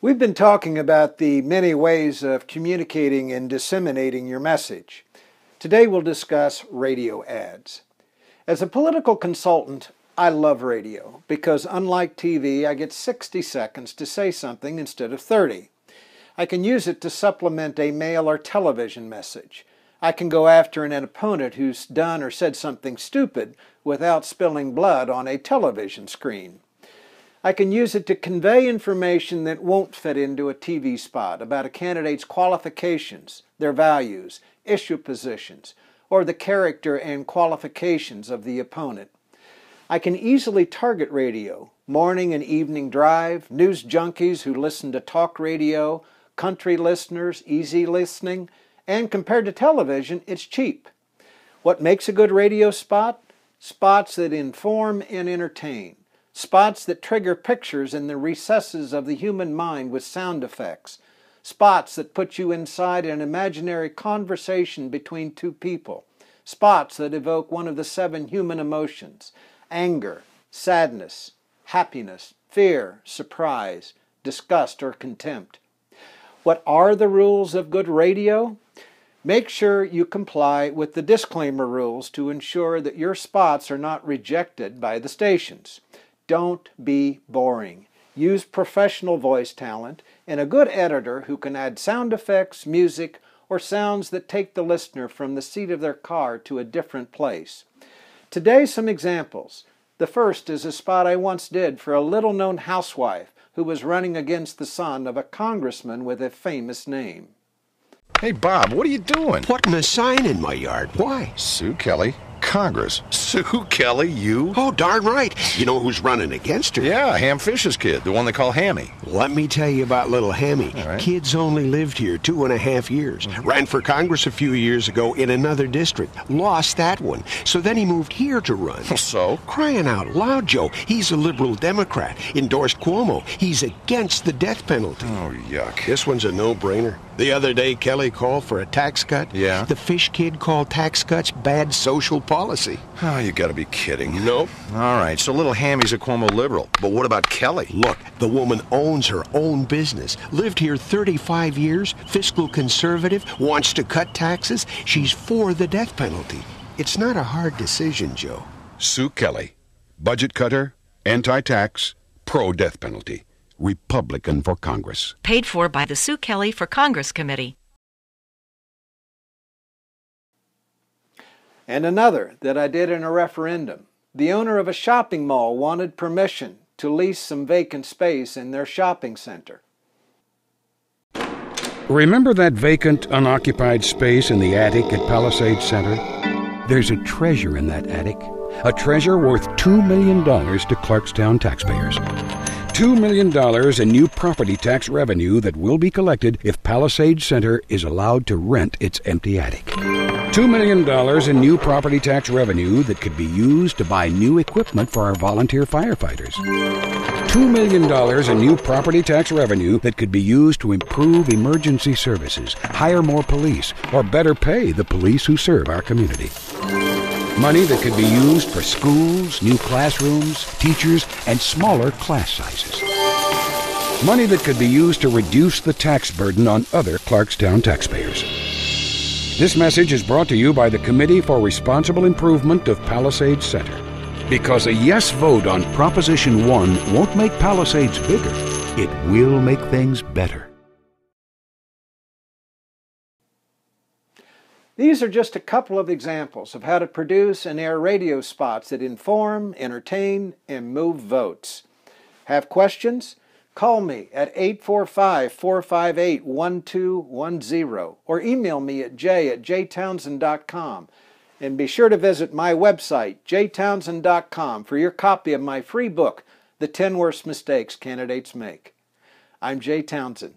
We've been talking about the many ways of communicating and disseminating your message. Today we'll discuss radio ads. As a political consultant, I love radio because unlike TV, I get 60 seconds to say something instead of 30. I can use it to supplement a mail or television message. I can go after an opponent who's done or said something stupid without spilling blood on a television screen. I can use it to convey information that won't fit into a TV spot about a candidate's qualifications, their values, issue positions, or the character and qualifications of the opponent. I can easily target radio, morning and evening drive, news junkies who listen to talk radio, country listeners, easy listening, and compared to television, it's cheap. What makes a good radio spot? Spots that inform and entertain. Spots that trigger pictures in the recesses of the human mind with sound effects. Spots that put you inside an imaginary conversation between two people. Spots that evoke one of the 7 human emotions: anger, sadness, happiness, fear, surprise, disgust, or contempt. What are the rules of good radio? Make sure you comply with the disclaimer rules to ensure that your spots are not rejected by the stations. Don't be boring. Use professional voice talent and a good editor who can add sound effects, music, or sounds that take the listener from the seat of their car to a different place. Today, some examples. The first is a spot I once did for a little-known housewife who was running against the son of a congressman with a famous name. Hey, Bob, what are you doing? Putting a sign in my yard. Why? Sue Kelly, Congress. Sue Kelly, you? Oh, darn right. You know who's running against her? Yeah, Ham Fish's kid, the one they call Hammy. Let me tell you about little Hammy. All right. Kids only lived here 2.5 years. Ran for Congress a few years ago in another district. Lost that one. So then he moved here to run. So? Crying out loud, Joe. He's a liberal Democrat. Endorsed Cuomo. He's against the death penalty. Oh, yuck. This one's a no-brainer. The other day, Kelly called for a tax cut. Yeah? The fish kid called tax cuts bad social policy. Oh, you gotta be kidding. Nope. All right, so little Hammy's a Cuomo liberal. But what about Kelly? Look, the woman owns her own business. Lived here 35 years, fiscal conservative, wants to cut taxes. She's for the death penalty. It's not a hard decision, Joe. Sue Kelly, budget cutter, anti-tax, pro-death penalty. Republican for Congress. Paid for by the Sue Kelly for Congress Committee. And another that I did in a referendum. The owner of a shopping mall wanted permission to lease some vacant space in their shopping center. Remember that vacant, unoccupied space in the attic at Palisades Center? There's a treasure in that attic. A treasure worth $2 million to Clarkstown taxpayers. $2 million in new property tax revenue that will be collected if Palisades Center is allowed to rent its empty attic. $2 million in new property tax revenue that could be used to buy new equipment for our volunteer firefighters. $2 million in new property tax revenue that could be used to improve emergency services, hire more police, or better pay the police who serve our community. Money that could be used for schools, new classrooms, teachers, and smaller class sizes. Money that could be used to reduce the tax burden on other Clarkstown taxpayers. This message is brought to you by the Committee for Responsible Improvement of Palisades Center. Because a yes vote on Proposition 1 won't make Palisades bigger, it will make things better. These are just a couple of examples of how to produce and air radio spots that inform, entertain, and move votes. Have questions? Call me at 845-458-1210 or email me at jay@jaytownsend.com. And be sure to visit my website, jaytownsend.com, for your copy of my free book, The 10 Worst Mistakes Candidates Make. I'm Jay Townsend.